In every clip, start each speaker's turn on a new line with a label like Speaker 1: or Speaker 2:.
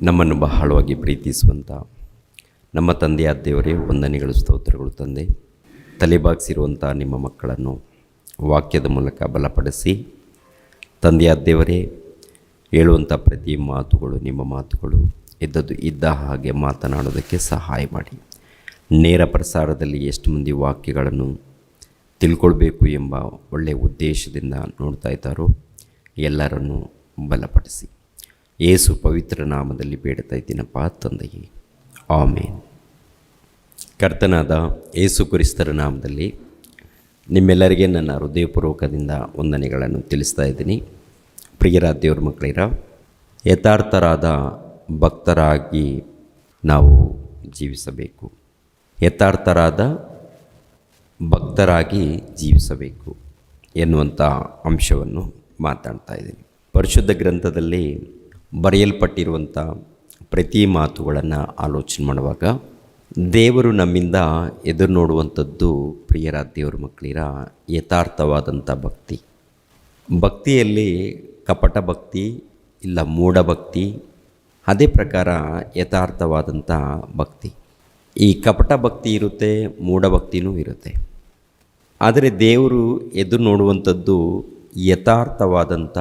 Speaker 1: ನಮ್ಮನ್ನು ಬಹಳವಾಗಿ ಪ್ರೀತಿಸುವಂಥ ನಮ್ಮ ತಂದೆಯಾದ ದೇವರೇ, ವಂದನೆಗಳು, ಸ್ತೋತ್ರಗಳು. ತಂದೆ, ತಲೆಬಾಗಿಸಿರುವಂಥ ನಿಮ್ಮ ಮಕ್ಕಳನ್ನು ವಾಕ್ಯದ ಮೂಲಕ ಬಲಪಡಿಸಿ, ತಂದೆಯಾದ ದೇವರೇ, ಹೇಳುವಂಥ ಪ್ರತಿ ಮಾತುಗಳು ನಿಮ್ಮ ಮಾತುಗಳು ಇದ್ದದ್ದು ಇದ್ದ ಹಾಗೆ ಮಾತನಾಡೋದಕ್ಕೆ ಸಹಾಯ ಮಾಡಿ. ನೇರ ಪ್ರಸಾರದಲ್ಲಿ ಎಷ್ಟು ಮಂದಿ ವಾಕ್ಯಗಳನ್ನು ತಿಳ್ಕೊಳ್ಬೇಕು ಎಂಬ ಒಳ್ಳೆಯ ಉದ್ದೇಶದಿಂದ ನೋಡ್ತಾ ಇದ್ದಾರೋ ಎಲ್ಲರನ್ನೂ ಬಲಪಡಿಸಿ. ಯೇಸು ಪವಿತ್ರ ನಾಮದಲ್ಲಿ ಬೇಡ್ತಾ ಇದ್ದೀನಪ್ಪ ತಂದೆಯೇ, ಆಮೇನ್. ಕರ್ತನಾದ ಯೇಸು ಕ್ರಿಸ್ತರ ನಾಮದಲ್ಲಿ ನಿಮ್ಮೆಲ್ಲರಿಗೆ ನನ್ನ ಹೃದಯಪೂರ್ವಕದಿಂದ ವಂದನೆಗಳನ್ನು ತಿಳಿಸ್ತಾ ಇದ್ದೀನಿ. ಪ್ರಿಯರಾದ ದೇವ್ರ ಮಕ್ಕಳಿರ, ಯಥಾರ್ಥರಾದ ಭಕ್ತರಾಗಿ ನಾವು ಜೀವಿಸಬೇಕು. ಯಥಾರ್ಥರಾದ ಭಕ್ತರಾಗಿ ಜೀವಿಸಬೇಕು ಎನ್ನುವಂಥ ಅಂಶವನ್ನು ಮಾತಾಡ್ತಾ ಇದ್ದೀನಿ. ಪರಿಶುದ್ಧ ಗ್ರಂಥದಲ್ಲಿ ಬರೆಯಲ್ಪಟ್ಟಿರುವಂಥ ಪ್ರತಿ ಮಾತುಗಳನ್ನು ಆಲೋಚನೆ ಮಾಡುವಾಗ ದೇವರು ನಮ್ಮಿಂದ ಎದುರು ನೋಡುವಂಥದ್ದು, ಪ್ರಿಯರಾದ ದೇವ್ರ ಮಕ್ಕಳಿರ, ಯಥಾರ್ಥವಾದಂಥ ಭಕ್ತಿ. ಭಕ್ತಿಯಲ್ಲಿ ಕಪಟ ಭಕ್ತಿ ಇಲ್ಲ ಮೂಢಭಕ್ತಿ, ಅದೇ ಪ್ರಕಾರ ಯಥಾರ್ಥವಾದಂಥ ಭಕ್ತಿ. ಈ ಕಪಟ ಭಕ್ತಿ ಇರುತ್ತೆ, ಮೂಢಭಕ್ತಿನೂ ಇರುತ್ತೆ. ಆದರೆ ದೇವರು ಎದುರು ನೋಡುವಂಥದ್ದು ಯಥಾರ್ಥವಾದಂಥ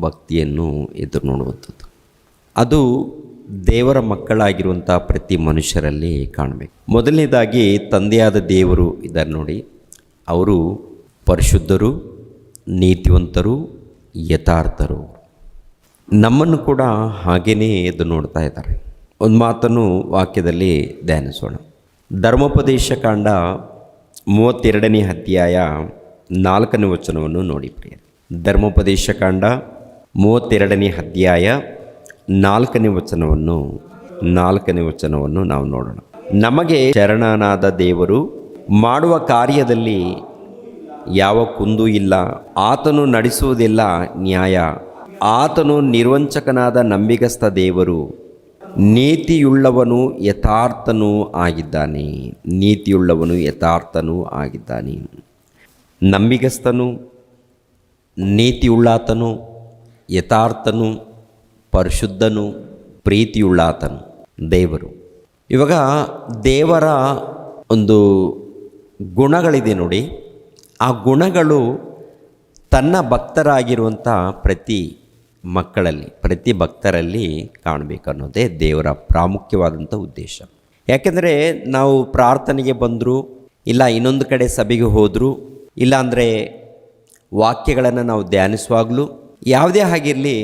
Speaker 1: ಭಕ್ತಿಯನ್ನು ಎದುರು ನೋಡುವಂಥದ್ದು. ಅದು ದೇವರ ಮಕ್ಕಳಾಗಿರುವಂಥ ಪ್ರತಿ ಮನುಷ್ಯರಲ್ಲಿ ಕಾಣಬೇಕು. ಮೊದಲನೇದಾಗಿ ತಂದೆಯಾದ ದೇವರು ಇದ್ದಾರೆ ನೋಡಿ, ಅವರು ಪರಿಶುದ್ಧರು, ನೀತಿವಂತರು, ಯಥಾರ್ಥರು. ನಮ್ಮನ್ನು ಕೂಡ ಹಾಗೆಯೇ ಎದ್ದು ನೋಡ್ತಾ ಇದ್ದಾರೆ. ಒಂದು ಮಾತನ್ನು ವಾಕ್ಯದಲ್ಲಿ ಧ್ಯಾನಿಸೋಣ. ಧರ್ಮೋಪದೇಶ ಕಾಂಡ 32ನೇ ಅಧ್ಯಾಯ 4ನೇ ವಚನವನ್ನು ನೋಡಿ ಪ್ರಿಯರೇ. ಧರ್ಮೋಪದೇಶ ಕಾಂಡ 32ನೇ ಅಧ್ಯಾಯ 4ನೇ ವಚನವನ್ನು ನಾವು ನೋಡೋಣ. ನಮಗೆ ಶರಣನಾದ ದೇವರು ಮಾಡುವ ಕಾರ್ಯದಲ್ಲಿ ಯಾವ ಕುಂದು ಇಲ್ಲ. ಆತನು ನಡೆಸುವುದೆಲ್ಲ ನ್ಯಾಯ. ಆತನು ನಿರ್ವಂಚಕನಾದ ನಂಬಿಗಸ್ತ ದೇವರು. ನೀತಿಯುಳ್ಳವನು ಯಥಾರ್ಥನೂ ಆಗಿದ್ದಾನೆ. ನೀತಿಯುಳ್ಳವನು ಯಥಾರ್ಥನೂ ಆಗಿದ್ದಾನೆ. ನಂಬಿಗಸ್ತನು, ನೀತಿಯುಳ್ಳಾತನು, ಯಥಾರ್ಥನು, ಪರಿಶುದ್ಧನು, ಪ್ರೀತಿಯುಳ್ಳಾತನು ದೇವರು. ಇವಾಗ ದೇವರ ಒಂದು ಗುಣಗಳಿದೆ ನೋಡಿ, ಆ ಗುಣಗಳು ತನ್ನ ಭಕ್ತರಾಗಿರುವಂಥ ಪ್ರತಿ ಮಕ್ಕಳಲ್ಲಿ, ಪ್ರತಿ ಭಕ್ತರಲ್ಲಿ ಕಾಣಬೇಕು ಅನ್ನೋದೇ ದೇವರ ಪ್ರಾಮುಖ್ಯವಾದಂಥ ಉದ್ದೇಶ. ಯಾಕೆಂದರೆ ನಾವು ಪ್ರಾರ್ಥನೆಗೆ ಬಂದರೂ, ಇಲ್ಲ ಇನ್ನೊಂದು ಕಡೆ ಸಭೆಗೆ ಹೋದರೂ, ಇಲ್ಲಾಂದರೆ ವಾಕ್ಯಗಳನ್ನು ನಾವು ಧ್ಯಾನಿಸುವಾಗಲೂ, ಯಾವುದೇ ಆಗಿರಲಿ,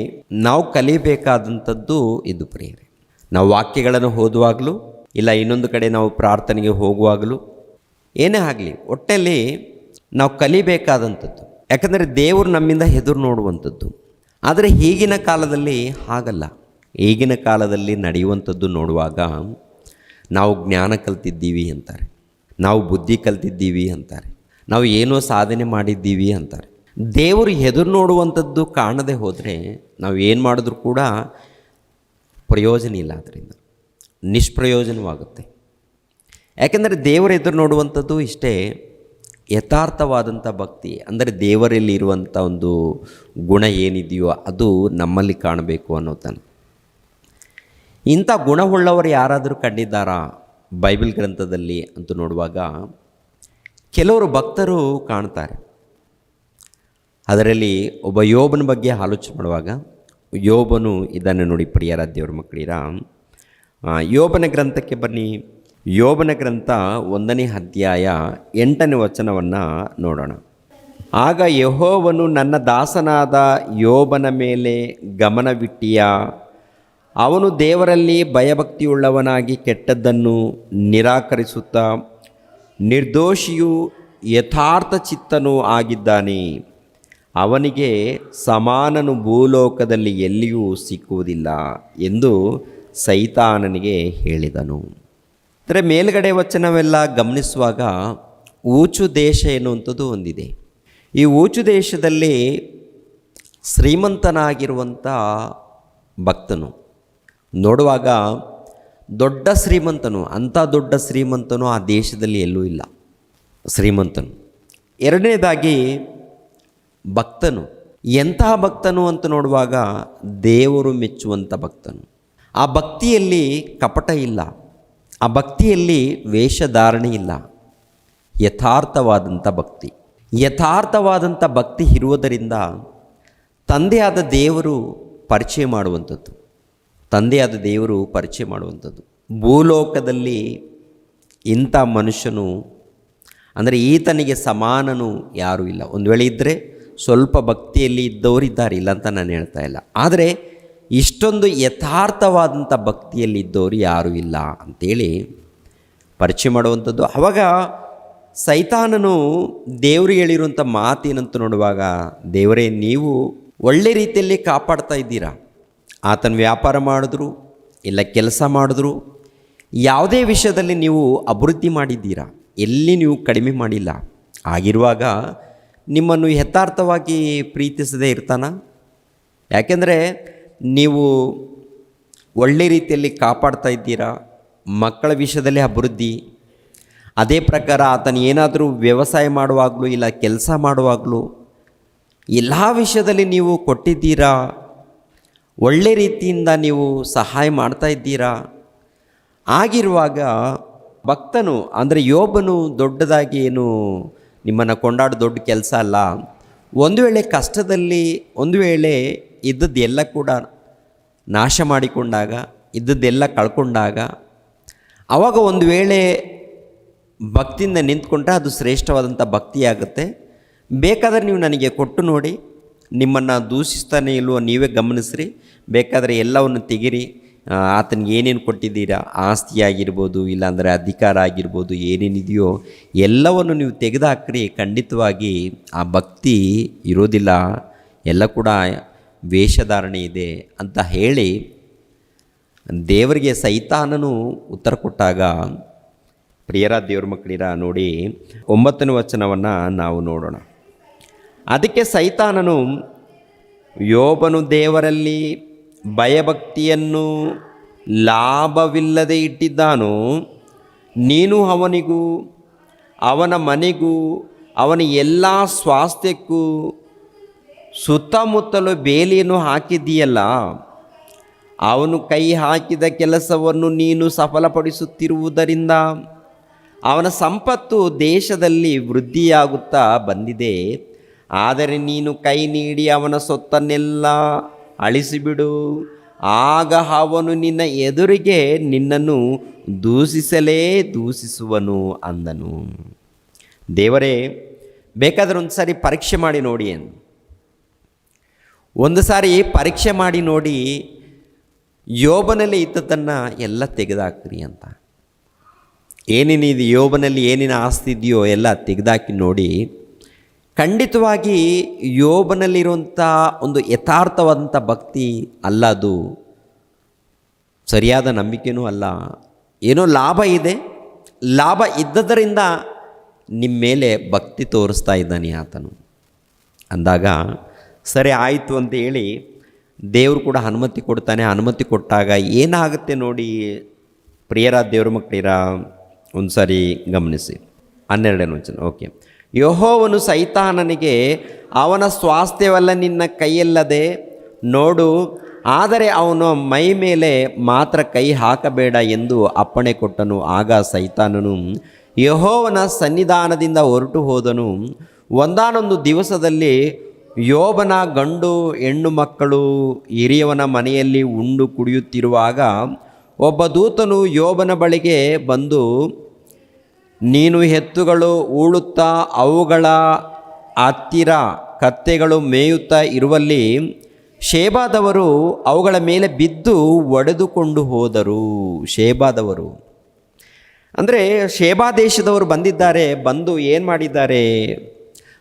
Speaker 1: ನಾವು ಕಲಿಬೇಕಾದಂಥದ್ದು ಇದು ಪ್ರಿಯರೇ. ನಾವು ವಾಕ್ಯಗಳನ್ನು ಓದುವಾಗಲೂ, ಇಲ್ಲ ಇನ್ನೊಂದು ಕಡೆ ನಾವು ಪ್ರಾರ್ಥನೆಗೆ ಹೋಗುವಾಗಲೂ, ಏನೇ ಆಗಲಿ, ಒಟ್ಟಲ್ಲಿ ನಾವು ಕಲಿಬೇಕಾದಂಥದ್ದು. ಯಾಕಂದರೆ ದೇವರು ನಮ್ಮಿಂದ ಎದುರು ನೋಡುವಂಥದ್ದು. ಆದರೆ ಈಗಿನ ಕಾಲದಲ್ಲಿ ಹಾಗಲ್ಲ. ಈಗಿನ ಕಾಲದಲ್ಲಿ ನಡೆಯುವಂಥದ್ದು ನೋಡುವಾಗ ನಾವು ಜ್ಞಾನ ಕಲ್ತಿದ್ದೀವಿ ಅಂತಾರೆ, ನಾವು ಬುದ್ಧಿ ಕಲ್ತಿದ್ದೀವಿ ಅಂತಾರೆ, ನಾವು ಏನೋ ಸಾಧನೆ ಮಾಡಿದ್ದೀವಿ ಅಂತಾರೆ. ದೇವರು ಎದುರು ನೋಡುವಂಥದ್ದು ಕಾಣದೆ ಹೋದರೆ ನಾವು ಏನು ಮಾಡಿದ್ರೂ ಕೂಡ ಪ್ರಯೋಜನ ಇಲ್ಲ, ಅದರಿಂದ ನಿಷ್ಪ್ರಯೋಜನವಾಗುತ್ತೆ. ಯಾಕೆಂದರೆ ದೇವರು ಎದುರು ನೋಡುವಂಥದ್ದು ಇಷ್ಟೇ, ಯಥಾರ್ಥವಾದಂಥ ಭಕ್ತಿ. ಅಂದರೆ ದೇವರಲ್ಲಿ ಇರುವಂಥ ಒಂದು ಗುಣ ಏನಿದೆಯೋ ಅದು ನಮ್ಮಲ್ಲಿ ಕಾಣಬೇಕು ಅನ್ನೋತಾನೆ. ಇಂಥ ಗುಣವುಳ್ಳವರು ಯಾರಾದರೂ ಕಂಡಿದ್ದಾರಾ ಬೈಬಲ್ ಗ್ರಂಥದಲ್ಲಿ ಅಂತ ನೋಡುವಾಗ ಕೆಲವರು ಭಕ್ತರು ಕಾಣ್ತಾರೆ. ಅದರಲ್ಲಿ ಒಬ್ಬ ಯೋಬನ ಬಗ್ಗೆ ಆಲೋಚನೆ ಮಾಡುವಾಗ, ಯೋಬನು ಇದನ್ನು ನೋಡಿ ಪ್ರಿಯರಾದ ದೇವರ ಮಕ್ಕಳಿರ. ಯೋಬನ ಗ್ರಂಥಕ್ಕೆ ಬನ್ನಿ. ಯೋಬನ ಗ್ರಂಥ 1ನೇ ಅಧ್ಯಾಯ 8ನೇ ವಚನವನ್ನು ನೋಡೋಣ. ಆಗ ಯೆಹೋವನು, ನನ್ನ ದಾಸನಾದ ಯೋಬನ ಮೇಲೆ ಗಮನವಿಟ್ಟಿಯ. ಅವನು ದೇವರಲ್ಲಿ ಭಯಭಕ್ತಿಯುಳ್ಳವನಾಗಿ ಕೆಟ್ಟದ್ದನ್ನು ನಿರಾಕರಿಸುತ್ತಾ ನಿರ್ದೋಷಿಯೂ ಯಥಾರ್ಥ ಚಿತ್ತನೂ ಆಗಿದ್ದಾನೆ. ಅವನಿಗೆ ಸಮಾನನು ಭೂಲೋಕದಲ್ಲಿ ಎಲ್ಲಿಯೂ ಸಿಕ್ಕುವುದಿಲ್ಲ ಎಂದು ಸೈತಾನನಿಗೆ ಹೇಳಿದನು. ಅಂದರೆ ಮೇಲ್ಗಡೆ ವಚನವೆಲ್ಲ ಗಮನಿಸುವಾಗ ಊಚು ದೇಶ ಎನ್ನುವಂಥದ್ದು ಒಂದಿದೆ. ಈ ಊಚು ದೇಶದಲ್ಲಿ ಶ್ರೀಮಂತನಾಗಿರುವಂಥ ಭಕ್ತನು ನೋಡುವಾಗ ದೊಡ್ಡ ಶ್ರೀಮಂತನು, ಅಂಥ ದೊಡ್ಡ ಶ್ರೀಮಂತನು ಆ ದೇಶದಲ್ಲಿ ಎಲ್ಲೂ ಇಲ್ಲ, ಶ್ರೀಮಂತನು. ಎರಡನೇದಾಗಿ ಭಕ್ತನು, ಎಂತಹ ಭಕ್ತನು ಅಂತ ನೋಡುವಾಗ ದೇವರು ಮೆಚ್ಚುವಂಥ ಭಕ್ತನು. ಆ ಭಕ್ತಿಯಲ್ಲಿ ಕಪಟ ಇಲ್ಲ, ಆ ಭಕ್ತಿಯಲ್ಲಿ ವೇಷಧಾರಣೆ ಇಲ್ಲ. ಯಥಾರ್ಥವಾದಂಥ ಭಕ್ತಿ, ಯಥಾರ್ಥವಾದಂಥ ಭಕ್ತಿ ಇರುವುದರಿಂದ ತಂದೆಯಾದ ದೇವರು ಪರಿಚಯ ಮಾಡುವಂಥದ್ದು, ತಂದೆಯಾದ ದೇವರು ಪರಿಚಯ ಮಾಡುವಂಥದ್ದು. ಭೂಲೋಕದಲ್ಲಿ ಇಂಥ ಮನುಷ್ಯನು ಅಂದರೆ ಈತನಿಗೆ ಸಮಾನನು ಯಾರೂ ಇಲ್ಲ. ಒಂದು ವೇಳೆ ಇದ್ದರೆ ಸ್ವಲ್ಪ ಭಕ್ತಿಯಲ್ಲಿ ಇದ್ದವರಿದ್ದಾರೆ, ಇಲ್ಲ ಅಂತ ನಾನು ಹೇಳ್ತಾ ಇಲ್ಲ. ಆದರೆ ಇಷ್ಟೊಂದು ಯಥಾರ್ಥವಾದಂಥ ಭಕ್ತಿಯಲ್ಲಿ ಇದ್ದವರು ಯಾರೂ ಇಲ್ಲ ಅಂಥೇಳಿ ಪರಿಚಯ ಮಾಡುವಂಥದ್ದು. ಆವಾಗ ಸೈತಾನನು ದೇವರು ಹೇಳಿರುವಂಥ ಮಾತೇನಂತ ನೋಡುವಾಗ, ದೇವರೇ ನೀವು ಒಳ್ಳೆ ರೀತಿಯಲ್ಲಿ ಕಾಪಾಡ್ತಾ ಇದ್ದೀರಾ. ಆತನ ವ್ಯಾಪಾರ ಮಾಡಿದ್ರು, ಇಲ್ಲ ಕೆಲಸ ಮಾಡಿದ್ರು, ಯಾವುದೇ ವಿಷಯದಲ್ಲಿ ನೀವು ಅಭಿವೃದ್ಧಿ ಮಾಡಿದ್ದೀರಾ, ಎಲ್ಲಿ ನೀವು ಕಡಿಮೆ ಮಾಡಿಲ್ಲ. ಆಗಿರುವಾಗ ನಿಮ್ಮನ್ನು ಯಥಾರ್ಥವಾಗಿ ಪ್ರೀತಿಸದೇ ಇರ್ತಾನ? ಯಾಕೆಂದರೆ ನೀವು ಒಳ್ಳೆ ರೀತಿಯಲ್ಲಿ ಕಾಪಾಡ್ತಾ ಇದ್ದೀರಾ, ಮಕ್ಕಳ ವಿಷಯದಲ್ಲಿ ಅಭಿವೃದ್ಧಿ. ಅದೇ ಪ್ರಕಾರ ಆತನು ಏನಾದರೂ ವ್ಯವಸಾಯ ಮಾಡುವಾಗಲೂ ಇಲ್ಲ ಕೆಲಸ ಮಾಡುವಾಗಲೂ ಎಲ್ಲ ವಿಷಯದಲ್ಲಿ ನೀವು ಕೊಟ್ಟಿದ್ದೀರಾ, ಒಳ್ಳೆ ರೀತಿಯಿಂದ ನೀವು ಸಹಾಯ ಮಾಡ್ತಾ ಇದ್ದೀರಾ. ಆಗಿರುವಾಗ ಭಕ್ತನು ಅಂದರೆ ಯೋಬನು ದೊಡ್ಡದಾಗಿ ಏನು ನಿಮ್ಮನ್ನು ಕೊಂಡಾಡೋ ದೊಡ್ಡ ಕೆಲಸ ಅಲ್ಲ. ಒಂದು ವೇಳೆ ಕಷ್ಟದಲ್ಲಿ, ಒಂದು ವೇಳೆ ಇದ್ದದ್ದೆಲ್ಲ ಕೂಡ ನಾಶ ಮಾಡಿಕೊಂಡಾಗ, ಇದ್ದದ್ದೆಲ್ಲ ಕಳ್ಕೊಂಡಾಗ, ಆವಾಗ ಒಂದು ವೇಳೆ ಭಕ್ತಿಯಿಂದ ನಿಂತ್ಕೊಂಡ್ರೆ ಅದು ಶ್ರೇಷ್ಠವಾದಂಥ ಭಕ್ತಿಯಾಗುತ್ತೆ. ಬೇಕಾದರೆ ನೀವು ನನಗೆ ಕೊಟ್ಟು ನೋಡಿ, ನಿಮ್ಮನ್ನು ದೂಷಿಸ್ತಾನೆ ಇಲ್ವೋ ನೀವೇ ಗಮನಿಸ್ರಿ, ಬೇಕಾದರೆ ಎಲ್ಲವನ್ನು ತೆಗಿರಿ, ಆತನಿಗೆ ಏನೇನು ಕೊಟ್ಟಿದ್ದೀರಾ, ಆಸ್ತಿಯಾಗಿರ್ಬೋದು, ಇಲ್ಲಾಂದರೆ ಅಧಿಕಾರ ಆಗಿರ್ಬೋದು, ಏನೇನಿದೆಯೋ ಎಲ್ಲವನ್ನು ನೀವು ತೆಗೆದುಹಾಕ್ರಿ, ಖಂಡಿತವಾಗಿ ಆ ಭಕ್ತಿ ಇರೋದಿಲ್ಲ, ಎಲ್ಲ ಕೂಡ ವೇಷಧಾರಣೆ ಇದೆ ಅಂತ ಹೇಳಿ ದೇವರಿಗೆ ಸೈತಾನನು ಉತ್ತರ ಕೊಟ್ಟಾಗ, ಪ್ರಿಯರ ದೇವ್ರ ಮಕ್ಕಳಿರ ನೋಡಿ 9ನೇ ವಚನವನ್ನು ನಾವು ನೋಡೋಣ. ಅದಕ್ಕೆ ಸೈತಾನನು, ಯೋಬನು ದೇವರಲ್ಲಿ ಭಯಭಕ್ತಿಯನ್ನು ಲಾಭವಿಲ್ಲದೆ ಇಟ್ಟಿದ್ದಾನೋ, ನೀನು ಅವನಿಗೂ ಅವನ ಮನೆಗೂ ಅವನ ಎಲ್ಲ ಸ್ವಾಸ್ಥ್ಯಕ್ಕೂ ಸುತ್ತಮುತ್ತಲು ಬೇಲಿಯನ್ನು ಹಾಕಿದ್ದೀಯಲ್ಲ. ಅವನು ಕೈ ಹಾಕಿದ ಕೆಲಸವನ್ನು ನೀನು ಸಫಲಪಡಿಸುತ್ತಿರುವುದರಿಂದ ಅವನ ಸಂಪತ್ತು ದೇಶದಲ್ಲಿ ವೃದ್ಧಿಯಾಗುತ್ತಾ ಬಂದಿದೆ. ಆದರೆ ನೀನು ಕೈ ನೀಡಿ ಅವನ ಸೊತ್ತನ್ನೆಲ್ಲ ಅಳಿಸಿಬಿಡು, ಆಗ ಅವನು ನಿನ್ನ ಎದುರಿಗೆ ನಿನ್ನನ್ನು ದೂಷಿಸುವನು ಅಂದನು. ದೇವರೇ, ಬೇಕಾದರೆ ಒಂದು ಸಾರಿ ಪರೀಕ್ಷೆ ಮಾಡಿ ನೋಡಿ ಎಂದು, ಒಂದು ಸಾರಿ ಪರೀಕ್ಷೆ ಮಾಡಿ ನೋಡಿ, ಯೋಬನಲ್ಲಿ ಇದ್ದದ್ದನ್ನು ಎಲ್ಲ ತೆಗೆದಾಕ್ರಿ ಅಂತ. ಏನೇನಿದೆ ಯೋಬನಲ್ಲಿ, ಏನೇನು ಆಸ್ತಿ ಇದೆಯೋ ಎಲ್ಲ ತೆಗೆದಾಕಿ ನೋಡಿ. ಖಂಡಿತವಾಗಿ ಯೋಬನಲ್ಲಿರುವಂಥ ಒಂದು ಯಥಾರ್ಥವಾದಂಥ ಭಕ್ತಿ ಅಲ್ಲ, ಅದು ಸರಿಯಾದ ನಂಬಿಕೆಯೂ ಅಲ್ಲ. ಏನೋ ಲಾಭ ಇದೆ, ಲಾಭ ಇದ್ದದರಿಂದ ನಿಮ್ಮ ಮೇಲೆ ಭಕ್ತಿ ತೋರಿಸ್ತಾ ಇದ್ದಾನೆ ಆತನು ಅಂದಾಗ, ಸರಿ ಆಯಿತು ಅಂತ ಹೇಳಿ ದೇವರು ಕೂಡ ಅನುಮತಿ ಕೊಡ್ತಾನೆ. ಅನುಮತಿ ಕೊಟ್ಟಾಗ ಏನಾಗುತ್ತೆ ನೋಡಿ ಪ್ರಿಯರ ದೇವ್ರ ಮಕ್ಕಳಿರ, ಒಂದು ಸಾರಿ ಗಮನಿಸಿ 12ನೇ ವಚನ. ಓಕೆ. ಯೆಹೋವನು ಸೈತಾನನಿಗೆ, ಅವನ ಸ್ವಾಸ್ಥ್ಯವೆಲ್ಲ ನಿನ್ನ ಕೈಯಲ್ಲದೆ ನೋಡು, ಆದರೆ ಅವನು ಮೈ ಮೇಲೆ ಮಾತ್ರ ಕೈ ಹಾಕಬೇಡ ಎಂದು ಅಪ್ಪಣೆ ಕೊಟ್ಟನು. ಆಗ ಸೈತಾನನು ಯೆಹೋವನ ಸನ್ನಿಧಾನದಿಂದ ಹೊರಟು ಹೋದನು. ಒಂದಾನೊಂದು ದಿವಸದಲ್ಲಿ ಯೋಬನ ಗಂಡು ಹೆಣ್ಣು ಮಕ್ಕಳು ಹಿರಿಯವನ ಮನೆಯಲ್ಲಿ ಉಂಡು ಕುಡಿಯುತ್ತಿರುವಾಗ ಒಬ್ಬ ದೂತನು ಯೋಬನ ಬಳಿಗೆ ಬಂದು, ನೀನು ಎತ್ತುಗಳು ಹೂಳುತ್ತಾ ಅವುಗಳ ಹತ್ತಿರ ಕತ್ತೆಗಳು ಮೇಯುತ್ತಾ ಇರುವಲ್ಲಿ ಶೇಬಾದವರು ಅವುಗಳ ಮೇಲೆ ಬಿದ್ದು ಒಡೆದುಕೊಂಡು ಹೋದರು. ಶೇಬಾದವರು ಅಂದರೆ ಶೇಬಾ ದೇಶದವರು ಬಂದಿದ್ದಾರೆ. ಬಂದು ಏನು ಮಾಡಿದ್ದಾರೆ,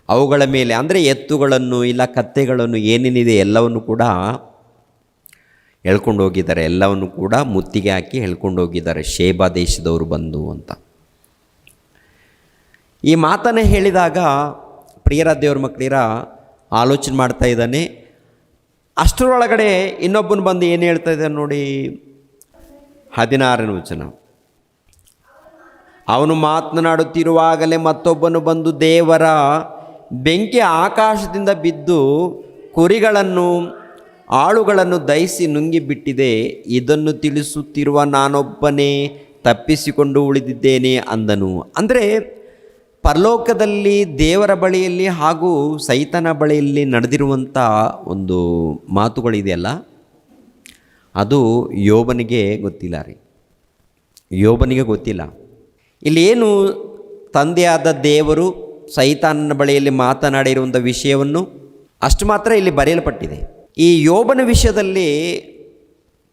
Speaker 1: ಅವುಗಳ ಮೇಲೆ ಅಂದರೆ ಎತ್ತುಗಳನ್ನು ಇಲ್ಲ ಕತ್ತೆಗಳನ್ನು ಏನೇನಿದೆ ಎಲ್ಲವನ್ನು ಕೂಡ ಎಳ್ಕೊಂಡು ಹೋಗಿದ್ದಾರೆ. ಎಲ್ಲವನ್ನು ಕೂಡ ಮುತ್ತಿಗೆ ಹಾಕಿ ಎಳ್ಕೊಂಡು ಹೋಗಿದ್ದಾರೆ ಶೇಬಾ ದೇಶದವರು ಬಂದು ಅಂತ. ಈ ಮಾತನ್ನೇ ಹೇಳಿದಾಗ ಪ್ರಿಯರ ದೇವ್ರ ಮಕ್ಕಳಿರ ಆಲೋಚನೆ ಮಾಡ್ತಾ ಇದ್ದಾನೆ. ಅಷ್ಟರೊಳಗಡೆ ಇನ್ನೊಬ್ಬನು ಬಂದು ಏನು ಹೇಳ್ತಾ ಇದ್ದಾನೆ ನೋಡಿ, 16ನೇ ವಚನ. ಅವನು ಮಾತನಾಡುತ್ತಿರುವಾಗಲೇ ಮತ್ತೊಬ್ಬನು ಬಂದು, ದೇವರ ಬೆಂಕಿ ಆಕಾಶದಿಂದ ಬಿದ್ದು ಕುರಿಗಳನ್ನು ಆಳುಗಳನ್ನು ದಹಿಸಿ ನುಂಗಿಬಿಟ್ಟಿದೆ. ಇದನ್ನು ತಿಳಿಸುತ್ತಿರುವ ನಾನೊಬ್ಬನೇ ತಪ್ಪಿಸಿಕೊಂಡು ಉಳಿದಿದ್ದೇನೆ ಅಂದನು. ಅಂದರೆ ಪರಲೋಕದಲ್ಲಿ ದೇವರ ಬಳಿಯಲ್ಲಿ ಹಾಗೂ ಸೈತನ ಬಳಿಯಲ್ಲಿ ನಡೆದಿರುವಂಥ ಒಂದು ಮಾತುಗಳಿದೆಯಲ್ಲ, ಅದು ಯೋಬನಿಗೆ ಗೊತ್ತಿಲ್ಲ ರೀ. ಯೋಬನಿಗೆ ಗೊತ್ತಿಲ್ಲ. ಇಲ್ಲಿ ಏನು ತಂದೆಯಾದ ದೇವರು ಸೈತಾನನ ಬಳಿಯಲ್ಲಿ ಮಾತನಾಡಿರುವಂಥ ವಿಷಯವನ್ನು ಅಷ್ಟು ಮಾತ್ರ ಇಲ್ಲಿ ಬರೆಯಲ್ಪಟ್ಟಿದೆ. ಈ ಯೋಬನ ವಿಷಯದಲ್ಲಿ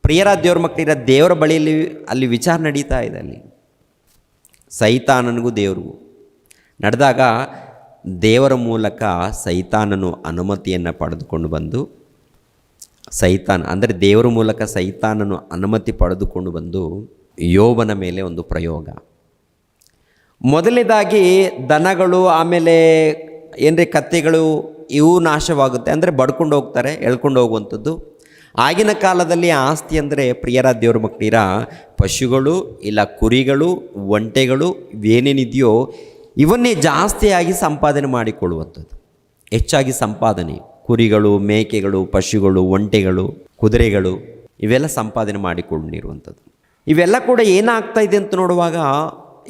Speaker 1: ಪ್ರಿಯರ ದೇವ್ರ ಮಕ್ಕಳಿರ ದೇವರ ಬಳಿಯಲ್ಲಿ ಅಲ್ಲಿ ವಿಚಾರ ನಡೀತಾ ಇದೆ. ಅಲ್ಲಿ ಸೈತಾನನಿಗೂ ದೇವರಿಗೂ ನಡೆದಾಗ ದೇವರ ಮೂಲಕ ಸೈತಾನನು ಅನುಮತಿಯನ್ನು ಪಡೆದುಕೊಂಡು ಬಂದು ಅಂದರೆ ದೇವರ ಮೂಲಕ ಸೈತಾನನು ಅನುಮತಿ ಪಡೆದುಕೊಂಡು ಬಂದು ಯೋಬನ ಮೇಲೆ ಒಂದು ಪ್ರಯೋಗ. ಮೊದಲನೇದಾಗಿ ದನಗಳು, ಆಮೇಲೆ ಏನ್ರಿ ಕತ್ತೆಗಳು, ಇವು ನಾಶವಾಗುತ್ತೆ. ಅಂದರೆ ಬಡ್ಕೊಂಡು ಹೋಗ್ತಾರೆ, ಎಳ್ಕೊಂಡು ಹೋಗುವಂಥದ್ದು. ಆಗಿನ ಕಾಲದಲ್ಲಿ ಆಸ್ತಿ ಅಂದರೆ ಪ್ರಿಯರ ದೇವ್ರ ಮಕ್ಕಳಿರ ಪಶುಗಳು, ಇಲ್ಲ ಕುರಿಗಳು, ಒಂಟೆಗಳು ಇವೇನೇನಿದೆಯೋ ಇವನ್ನೇ ಜಾಸ್ತಿಯಾಗಿ ಸಂಪಾದನೆ ಮಾಡಿಕೊಳ್ಳುವಂಥದ್ದು. ಹೆಚ್ಚಾಗಿ ಸಂಪಾದನೆ ಕುರಿಗಳು, ಮೇಕೆಗಳು, ಪಶುಗಳು, ಒಂಟೆಗಳು, ಕುದುರೆಗಳು ಇವೆಲ್ಲ ಸಂಪಾದನೆ ಮಾಡಿಕೊಂಡಿರುವಂಥದ್ದು. ಇವೆಲ್ಲ ಕೂಡ ಏನಾಗ್ತಾ ಇದೆ ಅಂತ ನೋಡುವಾಗ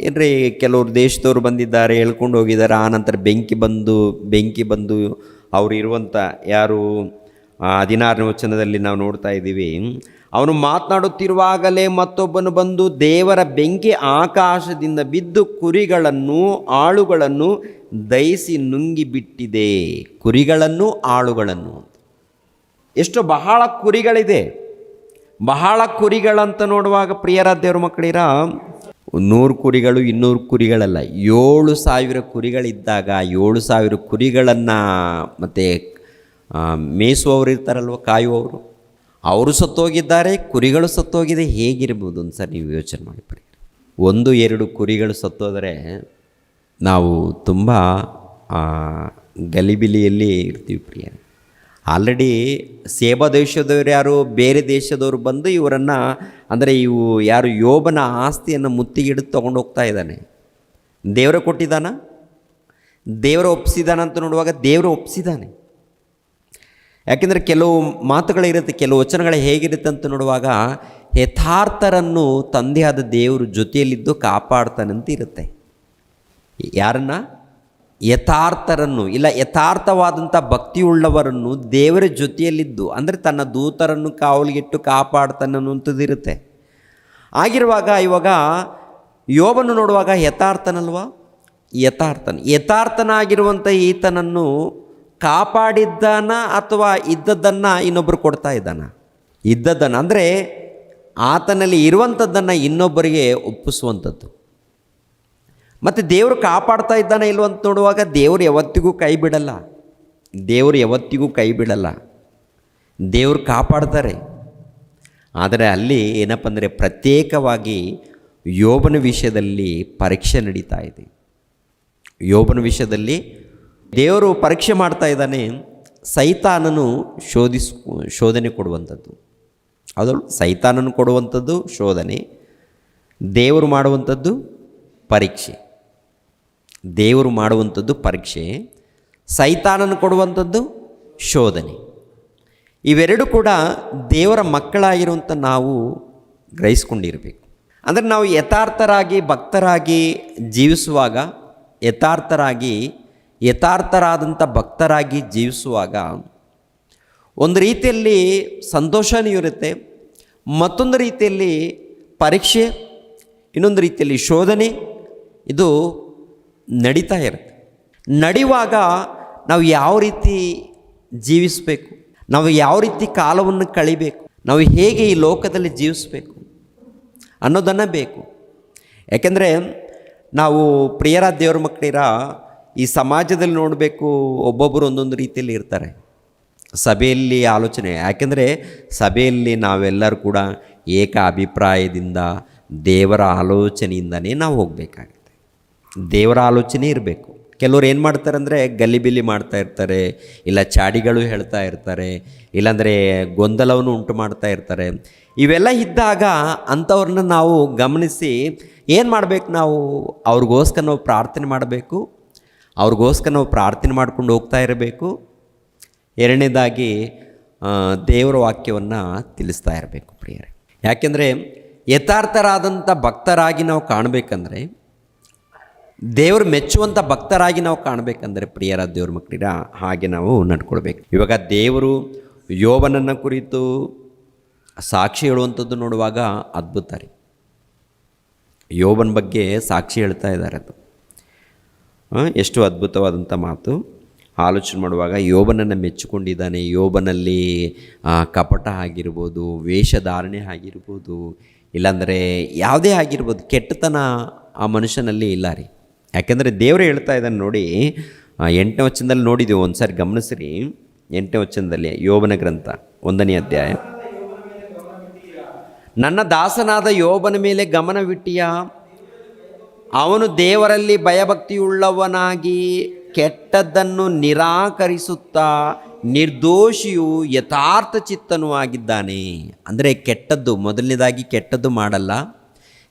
Speaker 1: ಏನ್ರಿ, ಕೆಲವರು ದೇಶದವ್ರು ಬಂದಿದ್ದಾರೆ, ಹೇಳ್ಕೊಂಡು ಹೋಗಿದ್ದಾರೆ. ಆನಂತರ ಬೆಂಕಿ ಬಂದು ಅವರು ಇರುವಂಥ ಯಾರು 16ನೇ ವಚನದಲ್ಲಿ ನಾವು ನೋಡ್ತಾ ಇದ್ದೀವಿ, ಅವನು ಮಾತನಾಡುತ್ತಿರುವಾಗಲೇ ಮತ್ತೊಬ್ಬನು ಬಂದು ದೇವರ ಬೆಂಕಿ ಆಕಾಶದಿಂದ ಬಿದ್ದು ಕುರಿಗಳನ್ನು ಆಳುಗಳನ್ನು ದಹಿಸಿ ನುಂಗಿಬಿಟ್ಟಿದೆ. ಕುರಿಗಳನ್ನು ಆಳುಗಳನ್ನು, ಎಷ್ಟು ಬಹಳ ಕುರಿಗಳಿದೆ. ಬಹಳ ಕುರಿಗಳಂತ ನೋಡುವಾಗ ಪ್ರಿಯರ ದೇವ್ರ ಮಕ್ಕಳಿರ 100 ಕುರಿಗಳು 200 ಕುರಿಗಳಲ್ಲ, 7,000 ಕುರಿಗಳಿದ್ದಾಗ 7,000 ಕುರಿಗಳನ್ನು ಮತ್ತು ಮೇಯಿಸುವವರು ಇರ್ತಾರಲ್ವ, ಕಾಯುವವರು, ಅವರು ಸತ್ತೋಗಿದ್ದಾರೆ, ಕುರಿಗಳು ಸತ್ತೋಗಿದೆ. ಹೇಗಿರ್ಬೋದು ಒಂದು ಸರ್ ನೀವು ಯೋಚನೆ ಮಾಡಿ. 1-2 ಕುರಿಗಳು ಸತ್ತೋದರೆ ನಾವು ತುಂಬ ಗಲಿಬಿಲಿಯಲ್ಲಿ ಇರ್ತೀವಿ ಪ್ರಿಯ. ಆಲ್ರೆಡಿ ಸೇಬಾ ದೇಶದವರು ಯಾರು ಬೇರೆ ದೇಶದವರು ಬಂದು ಇವರನ್ನು, ಅಂದರೆ ಇವು ಯಾರು ಯೋಬನ ಆಸ್ತಿಯನ್ನು ಮುತ್ತಿಗಿಡಿದು ತೊಗೊಂಡು ಹೋಗ್ತಾ ಇದ್ದಾನೆ. ದೇವರ ಕೊಟ್ಟಿದ್ದಾನ, ದೇವರ ಒಪ್ಪಿಸಿದಾನ ಅಂತ ನೋಡುವಾಗ ದೇವರು ಒಪ್ಪಿಸಿದ್ದಾನೆ. ಯಾಕೆಂದರೆ ಕೆಲವು ಮಾತುಗಳಿರುತ್ತೆ, ಕೆಲವು ವಚನಗಳು ಹೇಗಿರುತ್ತೆ ಅಂತ ನೋಡುವಾಗ ಯಥಾರ್ಥರನ್ನು ತಂದೆಯಾದ ದೇವರು ಜೊತೆಯಲ್ಲಿದ್ದು ಕಾಪಾಡ್ತಾನಂತ ಇರುತ್ತೆ. ಯಾರನ್ನು? ಯಥಾರ್ಥರನ್ನು, ಇಲ್ಲ ಯಥಾರ್ಥವಾದಂಥ ಭಕ್ತಿಯುಳ್ಳವರನ್ನು ದೇವರ ಜೊತೆಯಲ್ಲಿದ್ದು, ಅಂದರೆ ತನ್ನ ದೂತರನ್ನು ಕಾವಲಿಗಿಟ್ಟು ಕಾಪಾಡ್ತಾನೆ ಅನ್ನುವಂಥದ್ದು ಇರುತ್ತೆ. ಆಗಿರುವಾಗ ಇವಾಗ ಯೋಬನ್ನು ನೋಡುವಾಗ ಯಥಾರ್ಥನಲ್ವ, ಯಥಾರ್ಥನಾಗಿರುವಂಥ ಈತನನ್ನು ಕಾಪಾಡಿದ್ದಾನ ಅಥವಾ ಇದ್ದದ್ದನ್ನು ಇನ್ನೊಬ್ಬರು ಕೊಡ್ತಾ ಇದ್ದಾನ? ಇದ್ದದ್ದನ್ನು ಅಂದರೆ ಆತನಲ್ಲಿ ಇರುವಂಥದ್ದನ್ನು ಇನ್ನೊಬ್ಬರಿಗೆ ಒಪ್ಪಿಸುವಂಥದ್ದು. ಮತ್ತು ದೇವರು ಕಾಪಾಡ್ತಾ ಇದ್ದಾನೆ ಇಲ್ವಂತ ನೋಡುವಾಗ ದೇವರು ಯಾವತ್ತಿಗೂ ಕೈ ಬಿಡಲ್ಲ. ದೇವರು ಕಾಪಾಡ್ತಾರೆ. ಆದರೆ ಅಲ್ಲಿ ಏನಪ್ಪ ಅಂದರೆ ಪ್ರತ್ಯೇಕವಾಗಿ ಯೋಬನ ವಿಷಯದಲ್ಲಿ ಪರೀಕ್ಷೆ ನಡೀತಾ ಇದೆ. ಯೋಬನ ವಿಷಯದಲ್ಲಿ ದೇವರು ಪರೀಕ್ಷೆ ಮಾಡ್ತಾ ಇದ್ದಾನೆ. ಸೈತಾನನು ಶೋಧನೆ ಕೊಡುವಂಥದ್ದು, ಅದು ಸೈತಾನನು ಕೊಡುವಂಥದ್ದು ಶೋಧನೆ, ದೇವರು ಮಾಡುವಂಥದ್ದು ಪರೀಕ್ಷೆ. ದೇವರು ಮಾಡುವಂಥದ್ದು ಪರೀಕ್ಷೆ, ಸೈತಾನನು ಕೊಡುವಂಥದ್ದು ಶೋಧನೆ. ಇವೆರಡು ಕೂಡ ದೇವರ ಮಕ್ಕಳಾಗಿರುವಂಥ ನಾವು ಗ್ರಹಿಸ್ಕೊಂಡಿರಬೇಕು. ಅಂದರೆ ನಾವು ಯಥಾರ್ಥರಾಗಿ ಭಕ್ತರಾಗಿ ಜೀವಿಸುವಾಗ, ಯಥಾರ್ಥರಾದಂಥ ಭಕ್ತರಾಗಿ ಜೀವಿಸುವಾಗ ಒಂದು ರೀತಿಯಲ್ಲಿ ಸಂತೋಷನೂ ಇರುತ್ತೆ, ಮತ್ತೊಂದು ರೀತಿಯಲ್ಲಿ ಪರೀಕ್ಷೆ, ಇನ್ನೊಂದು ರೀತಿಯಲ್ಲಿ ಶೋಧನೆ ಇದು ನಡೀತಾ ಇರುತ್ತೆ. ನಡೆಯುವಾಗ ನಾವು ಯಾವ ರೀತಿ ಜೀವಿಸಬೇಕು, ನಾವು ಯಾವ ರೀತಿ ಕಾಲವನ್ನು ಕಳಿಬೇಕು, ನಾವು ಹೇಗೆ ಈ ಲೋಕದಲ್ಲಿ ಜೀವಿಸಬೇಕು ಅನ್ನೋದನ್ನು ಬೇಕು. ಯಾಕೆಂದರೆ ನಾವು ಪ್ರಿಯರ ದೇವ್ರ ಮಕ್ಕಳಿರ ಈ ಸಮಾಜದಲ್ಲಿ ನೋಡಬೇಕು, ಒಬ್ಬೊಬ್ಬರು ಒಂದೊಂದು ರೀತಿಯಲ್ಲಿ ಇರ್ತಾರೆ. ಸಭೆಯಲ್ಲಿ ಆಲೋಚನೆ, ಯಾಕೆಂದರೆ ಸಭೆಯಲ್ಲಿ ನಾವೆಲ್ಲರೂ ಕೂಡ ಏಕ ಅಭಿಪ್ರಾಯದಿಂದ ದೇವರ ಆಲೋಚನೆಯಿಂದನೇ ನಾವು ಹೋಗಬೇಕಾಗುತ್ತೆ. ದೇವರ ಆಲೋಚನೆ ಇರಬೇಕು. ಕೆಲವರು ಏನು ಮಾಡ್ತಾರೆ ಅಂದರೆ ಗಲಿಬಿಲಿ ಮಾಡ್ತಾ ಇರ್ತಾರೆ, ಇಲ್ಲ ಚಾಡಿಗಳು ಹೇಳ್ತಾ ಇರ್ತಾರೆ, ಇಲ್ಲಾಂದರೆ ಗೊಂದಲವನ್ನು ಉಂಟು ಮಾಡ್ತಾ ಇರ್ತಾರೆ. ಇವೆಲ್ಲ ಇದ್ದಾಗ ಅಂಥವ್ರನ್ನ ನಾವು ಗಮನಿಸಿ ಏನು ಮಾಡಬೇಕು, ನಾವು ಅವ್ರಿಗೋಸ್ಕರ ನಾವು ಪ್ರಾರ್ಥನೆ ಮಾಡಬೇಕು, ಅವ್ರಿಗೋಸ್ಕರ ನಾವು ಪ್ರಾರ್ಥನೆ ಮಾಡ್ಕೊಂಡು ಹೋಗ್ತಾ ಇರಬೇಕು. ಎರಡನೇದಾಗಿ ದೇವರ ವಾಕ್ಯವನ್ನು ತಿಳಿಸ್ತಾ ಇರಬೇಕು ಪ್ರಿಯರೇ. ಯಾಕೆಂದರೆ ಯಥಾರ್ಥರಾದಂಥ ಭಕ್ತರಾಗಿ ನಾವು ಕಾಣಬೇಕಂದ್ರೆ, ದೇವರು ಮೆಚ್ಚುವಂಥ ಭಕ್ತರಾಗಿ ನಾವು ಕಾಣಬೇಕಂದ್ರೆ ಪ್ರಿಯರ ದೇವ್ರ ಮಕ್ಕಳಿರ ಹಾಗೆ ನಾವು ನಡ್ಕೊಳ್ಬೇಕು. ಇವಾಗ ದೇವರು ಯೋಬನನ್ನು ಕುರಿತು ಸಾಕ್ಷಿ ಹೇಳುವಂಥದ್ದು ನೋಡುವಾಗ ಅದ್ಭುತ ರೀ. ಯೋಬನ ಬಗ್ಗೆ ಸಾಕ್ಷಿ ಹೇಳ್ತಾ ಇದ್ದಾರೆ. ಅದು ಎಷ್ಟು ಅದ್ಭುತವಾದಂಥ ಮಾತು. ಆಲೋಚನೆ ಮಾಡುವಾಗ ಯೋಬನನ್ನು ಮೆಚ್ಚಿಕೊಂಡಿದ್ದಾನೆ. ಯೋಬನಲ್ಲಿ ಕಪಟ ಆಗಿರ್ಬೋದು, ವೇಷಧಾರಣೆ ಆಗಿರ್ಬೋದು, ಇಲ್ಲಾಂದರೆ ಯಾವುದೇ ಆಗಿರ್ಬೋದು, ಕೆಟ್ಟತನ ಆ ಮನುಷ್ಯನಲ್ಲಿ ಇಲ್ಲ ರೀ. ಯಾಕೆಂದರೆ ದೇವರೇ ಹೇಳ್ತಾ ಇದ್ದಾನೆ ನೋಡಿ, 8ನೇ ವಚನದಲ್ಲಿ ನೋಡಿದ್ದೀವಿ, ಒಂದು ಸಾರಿ ಗಮನಿಸ್ರಿ. 8ನೇ ವಚನದಲ್ಲಿ ಯೋಬನ ಗ್ರಂಥ 1ನೇ ಅಧ್ಯಾಯ. ನನ್ನ ದಾಸನಾದ ಯೋಬನ ಮೇಲೆ ಗಮನವಿಟ್ಟಿಯಾ, ಅವನು ದೇವರಲ್ಲಿ ಭಯಭಕ್ತಿಯುಳ್ಳವನಾಗಿ ಕೆಟ್ಟದ್ದನ್ನು ನಿರಾಕರಿಸುತ್ತಾ ನಿರ್ದೋಷಿಯು ಯಥಾರ್ಥ ಚಿತ್ತನೂ ಆಗಿದ್ದಾನೆ. ಅಂದರೆ ಕೆಟ್ಟದ್ದು, ಮೊದಲನೇದಾಗಿ ಕೆಟ್ಟದ್ದು ಮಾಡಲ್ಲ,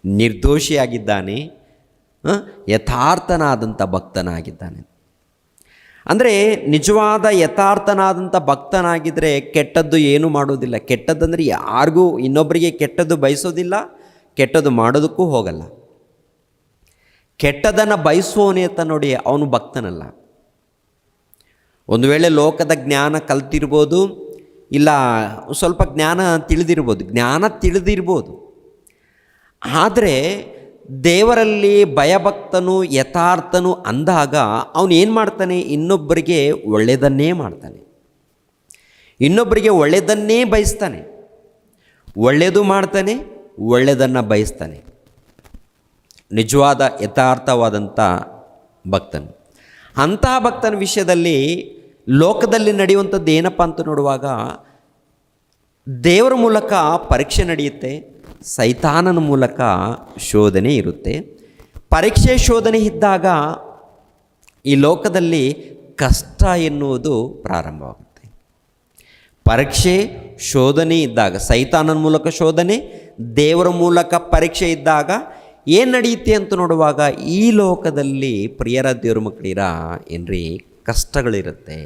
Speaker 1: ನಿರ್ದೋಷಿಯಾಗಿದ್ದಾನೆ, ಯಥಾರ್ಥನಾದಂಥ ಭಕ್ತನಾಗಿದ್ದಾನೆ. ಅಂದರೆ ನಿಜವಾದ ಯಥಾರ್ಥನಾದಂಥ ಭಕ್ತನಾಗಿದ್ದರೆ ಕೆಟ್ಟದ್ದು ಏನೂ ಮಾಡೋದಿಲ್ಲ. ಕೆಟ್ಟದ್ದಂದರೆ ಯಾರಿಗೂ ಇನ್ನೊಬ್ಬರಿಗೆ ಕೆಟ್ಟದ್ದು ಬಯಸೋದಿಲ್ಲ, ಕೆಟ್ಟದ್ದು ಮಾಡೋದಕ್ಕೂ ಹೋಗಲ್ಲ. ಕೆಟ್ಟದನ್ನು ಬಯಸುವವನೇ ಅಂತ ನೋಡಿ, ಅವನು ಭಕ್ತನಲ್ಲ. ಒಂದು ವೇಳೆ ಲೋಕದ ಜ್ಞಾನ ಕಲ್ತಿರ್ಬೋದು, ಇಲ್ಲ ಸ್ವಲ್ಪ ಜ್ಞಾನ ತಿಳಿದಿರ್ಬೋದು, ಆದರೆ ದೇವರಲ್ಲಿ ಭಯಭಕ್ತನು ಯಥಾರ್ಥನು ಅಂದಾಗ ಅವನು ಏನು ಮಾಡ್ತಾನೆ? ಇನ್ನೊಬ್ಬರಿಗೆ ಒಳ್ಳೆಯದನ್ನೇ ಮಾಡ್ತಾನೆ, ಇನ್ನೊಬ್ಬರಿಗೆ ಒಳ್ಳೆಯದನ್ನೇ ಬಯಸ್ತಾನೆ, ಒಳ್ಳೆಯದು ಮಾಡ್ತಾನೆ, ಒಳ್ಳೆಯದನ್ನು ಬಯಸ್ತಾನೆ. ನಿಜವಾದ ಯಥಾರ್ಥವಾದಂಥ ಭಕ್ತನು. ಅಂತಹ ಭಕ್ತನ ವಿಷಯದಲ್ಲಿ ಲೋಕದಲ್ಲಿ ನಡೆಯುವಂಥದ್ದು ಏನಪ್ಪ ಅಂತ ನೋಡುವಾಗ, ದೇವರ ಮೂಲಕ ಪರೀಕ್ಷೆ ನಡೆಯುತ್ತೆ, ಸೈತಾನನ ಮೂಲಕ ಶೋಧನೆ ಇರುತ್ತೆ. ಪರೀಕ್ಷೆ ಶೋಧನೆ ಇದ್ದಾಗ ಈ ಲೋಕದಲ್ಲಿ ಕಷ್ಟ ಎನ್ನುವುದು ಪ್ರಾರಂಭವಾಗುತ್ತೆ. ಪರೀಕ್ಷೆ ಶೋಧನೆ ಇದ್ದಾಗ, ಸೈತಾನನ ಮೂಲಕ ಶೋಧನೆ, ದೇವರ ಮೂಲಕ ಪರೀಕ್ಷೆ ಇದ್ದಾಗ ಏನು ನಡೆಯುತ್ತೆ ಅಂತ ನೋಡುವಾಗ, ಈ ಲೋಕದಲ್ಲಿ ಪ್ರಿಯರ ದೇವ್ರ ಮಕ್ಕಳಿರ ಏನ್ರಿ ಕಷ್ಟಗಳಿರುತ್ತೆ.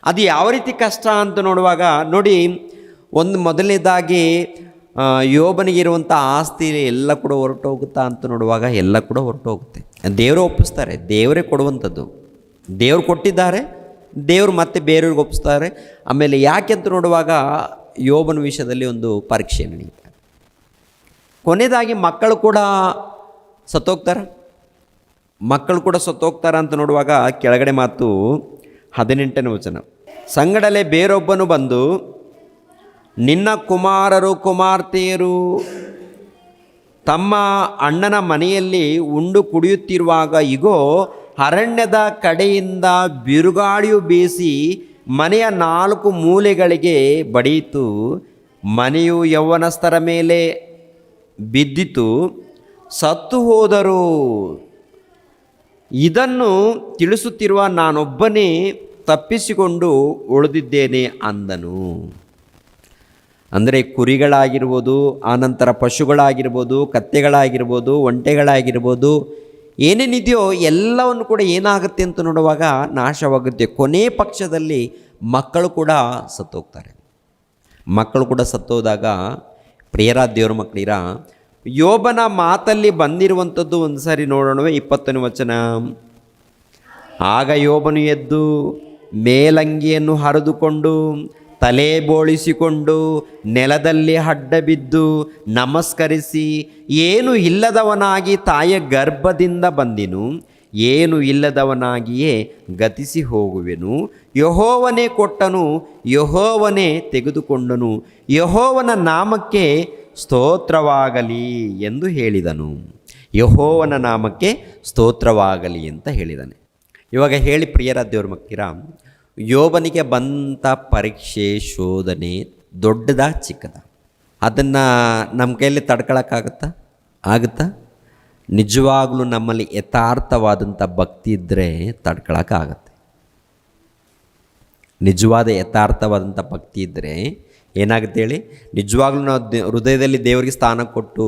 Speaker 1: ಅದು ಯಾವ ರೀತಿ ಕಷ್ಟ ಅಂತ ನೋಡುವಾಗ ನೋಡಿ, ಒಂದು ಮೊದಲನೇದಾಗಿ ಯೋಬನಿಗಿರುವಂಥ ಆಸ್ತಿ ಎಲ್ಲ ಕೂಡ ಹೊರಟೋಗುತ್ತಾ ಅಂತ ನೋಡುವಾಗ ಎಲ್ಲ ಕೂಡ ಹೊರಟೋಗುತ್ತೆ. ದೇವರೇ ಒಪ್ಪಿಸ್ತಾರೆ, ದೇವರೇ ಕೊಡುವಂಥದ್ದು, ದೇವರು ಕೊಟ್ಟಿದ್ದಾರೆ, ದೇವರು ಮತ್ತೆ ಬೇರೆಯವ್ರಿಗೆ ಒಪ್ಪಿಸ್ತಾರೆ. ಆಮೇಲೆ ಯಾಕೆ ಅಂತ ನೋಡುವಾಗ ಯೋಬನ ವಿಷಯದಲ್ಲಿ ಒಂದು ಪರೀಕ್ಷೆ ನಡೆಯುತ್ತೆ. ಕೊನೆಯದಾಗಿ ಮಕ್ಕಳು ಕೂಡ ಸತ್ತೋಗ್ತಾರೆ ಅಂತ ನೋಡುವಾಗ ಕೆಳಗಡೆ ಮಾತು 18ನೇ ವಚನ. ಸಂಗಡಲೇ ಬೇರೊಬ್ಬನು ಬಂದು, ನಿನ್ನ ಕುಮಾರರು ಕುಮಾರ್ತೆಯರು ತಮ್ಮ ಅಣ್ಣನ ಮನೆಯಲ್ಲಿ ಉಂಡು ಕುಡಿಯುತ್ತಿರುವಾಗ ಇಗೋ ಅರಣ್ಯದ ಕಡೆಯಿಂದ ಬಿರುಗಾಳಿಯು ಬೀಸಿ ಮನೆಯ 4 ಮೂಲೆಗಳಿಗೆ ಬಡಿಯಿತು, ಮನೆಯು ಯೌವನಸ್ಥರ ಮೇಲೆ ಬಿದ್ದಿತು, ಸತ್ತು ಹೋದರು. ಇದನ್ನು ತಿಳಿಸುತ್ತಿರುವ ನಾನೊಬ್ಬನೇ ತಪ್ಪಿಸಿಕೊಂಡು ಉಳಿದಿದ್ದೇನೆ ಅಂದನು. ಅಂದರೆ ಕುರಿಗಳಾಗಿರ್ಬೋದು, ಆನಂತರ ಪಶುಗಳಾಗಿರ್ಬೋದು, ಕತ್ತೆಗಳಾಗಿರ್ಬೋದು, ಒಂಟೆಗಳಾಗಿರ್ಬೋದು, ಏನೇನಿದೆಯೋ ಎಲ್ಲವನ್ನು ಕೂಡ ಏನಾಗುತ್ತೆ ಅಂತ ನೋಡುವಾಗ ನಾಶವಾಗುತ್ತೆ. ಕೊನೆ ಪಕ್ಷದಲ್ಲಿ ಮಕ್ಕಳು ಕೂಡ ಸತ್ತೋಗ್ತಾರೆ. ಮಕ್ಕಳು ಕೂಡ ಸತ್ತೋದಾಗ ಪ್ರಿಯರ ದೇವ್ರ ಮಕ್ಕಳಿರ ಯೋಬನ ಮಾತಲ್ಲಿ ಬಂದಿರುವಂಥದ್ದು ಒಂದು ಸಾರಿ ನೋಡೋಣ. 20ನೇ ವಚನ. ಆಗ ಯೋಬನು ಎದ್ದು ಮೇಲಂಗಿಯನ್ನು ಹರಿದುಕೊಂಡು ತಲೆ ಬೋಳಿಸಿಕೊಂಡು ನೆಲದಲ್ಲಿ ಅಡ್ಡ ಬಿದ್ದು ನಮಸ್ಕರಿಸಿ, ಏನು ಇಲ್ಲದವನಾಗಿ ತಾಯಿಯ ಗರ್ಭದಿಂದ ಬಂದೆನು, ಏನು ಇಲ್ಲದವನಾಗಿಯೇ ಗತಿಸಿ ಹೋಗುವೆನು. ಯೆಹೋವನೇ ಕೊಟ್ಟನು, ಯೆಹೋವನೇ ತೆಗೆದುಕೊಂಡನು, ಯೆಹೋವನ ನಾಮಕ್ಕೆ ಸ್ತೋತ್ರವಾಗಲಿ ಎಂದು ಹೇಳಿದನು. ಯೆಹೋವನ ನಾಮಕ್ಕೆ ಸ್ತೋತ್ರವಾಗಲಿ ಅಂತ ಹೇಳಿದ್ದಾನೆ. ಇವಾಗ ಹೇಳಿ ಪ್ರಿಯರ ದೇವ್ರ ಮಕ್ಕಳಿರ, ಯೋಬನಿಗೆ ಬಂತ ಪರೀಕ್ಷೆ ಶೋಧನೆ ದೊಡ್ಡದಾ ಚಿಕ್ಕದ? ಅದನ್ನು ನಮ್ಮ ಕೈಯಲ್ಲಿ ಆಗುತ್ತಾ? ನಿಜವಾಗ್ಲೂ ನಮ್ಮಲ್ಲಿ ಯಥಾರ್ಥವಾದಂಥ ಭಕ್ತಿ ಇದ್ದರೆ ತಡ್ಕೊಳಕ್ಕಾಗತ್ತೆ. ನಿಜವಾದ ಯಥಾರ್ಥವಾದಂಥ ಭಕ್ತಿ ಇದ್ದರೆ ಏನಾಗುತ್ತೆ ಹೇಳಿ? ನಿಜವಾಗ್ಲೂ ನಾವು ಹೃದಯದಲ್ಲಿ ದೇವರಿಗೆ ಸ್ಥಾನ ಕೊಟ್ಟು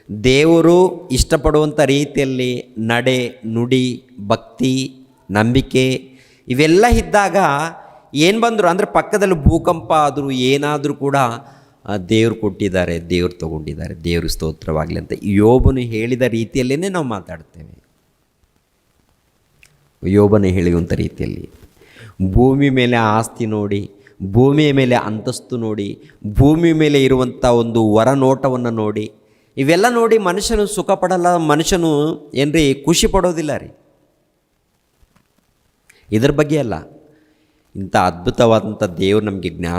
Speaker 1: ದೇವರು ಇಷ್ಟಪಡುವಂಥ ರೀತಿಯಲ್ಲಿ ನಡೆ ನುಡಿ ಭಕ್ತಿ ನಂಬಿಕೆ ಇವೆಲ್ಲ ಇದ್ದಾಗ ಏನು ಬಂದರು ಅಂದರೆ ಪಕ್ಕದಲ್ಲಿ ಭೂಕಂಪ ಆದರೂ ಏನಾದರೂ ಕೂಡ ದೇವ್ರು ಕೊಟ್ಟಿದ್ದಾರೆ, ದೇವ್ರು ತೊಗೊಂಡಿದ್ದಾರೆ, ದೇವ್ರ ಸ್ತೋತ್ರವಾಗಲಿ ಅಂತ ಯೋಬನು ಹೇಳಿದ ರೀತಿಯಲ್ಲೇ ನಾವು ಮಾತಾಡ್ತೇವೆ. ಯೋಬನು ಹೇಳುವಂಥ ರೀತಿಯಲ್ಲಿ ಭೂಮಿ ಮೇಲೆ ಆಸ್ತಿ ನೋಡಿ, ಭೂಮಿಯ ಮೇಲೆ ಅಂತಸ್ತು ನೋಡಿ, ಭೂಮಿ ಮೇಲೆ ಇರುವಂಥ ಒಂದು ಹೊರನೋಟವನ್ನು ನೋಡಿ, ಇವೆಲ್ಲ ನೋಡಿ ಮನುಷ್ಯನು ಸುಖ ಪಡಲ್ಲ, ಮನುಷ್ಯನು ಏನ್ರಿ ಖುಷಿ ಪಡೋದಿಲ್ಲ ರೀ. ಇದ್ರ ಬಗ್ಗೆ ಅಲ್ಲ, ಇಂಥ ಅದ್ಭುತವಾದಂಥ ದೇವರು ನಮಗೆ ಜ್ಞಾನ